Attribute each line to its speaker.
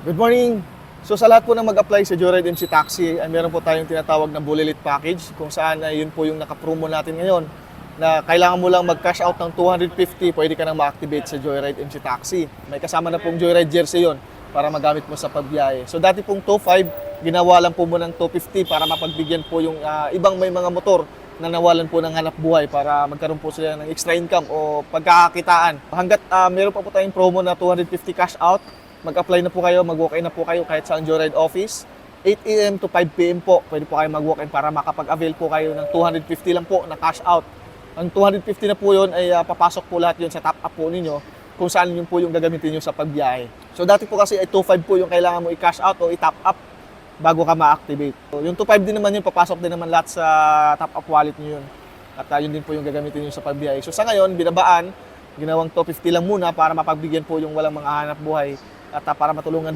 Speaker 1: Good morning! So sa lahat po na mag-apply sa Joyride MC Taxi, ay meron po tayong tinatawag na Bulilit Package kung saan ay yun po yung nakapromo natin ngayon na kailangan mo lang mag-cash out ng 250, pwede ka nang ma-activate sa Joyride MC Taxi. May kasama na pong Joyride jersey yon para magamit mo sa pagbiyahe. So dati pong 2.5, ginawa lang po mo ng 250 para mapagbigyan po yung ibang may mga motor na nawalan po ng hanap buhay para magkaroon po sila ng extra income o pagkakakitaan. Hanggat meron pa po tayong promo na 250 cash out, mag-apply na po kayo, mag-walk-in na po kayo kahit sa Joyride office. 8 AM to 5 PM po, pwede po kayo mag-walk-in para makapag-avail po kayo ng 250 lang po na cash out. Ang 250 na po yun ay papasok po lahat yun sa top up po ninyo kung saan yun po yung gagamitin nyo sa pagbiyahe. So dati po kasi ay 2.5 po yung kailangan mo i-cash out o i-top up bago ka ma-activate. So, yung 2.5 din naman yun, papasok din naman lahat sa top up wallet nyo yun. At yun din po yung gagamitin nyo sa pagbiyahe. So sa ngayon, binabaan, ginawang 250 lang muna para mapagbigyan po yung walang mga hanap buhay at para matulungan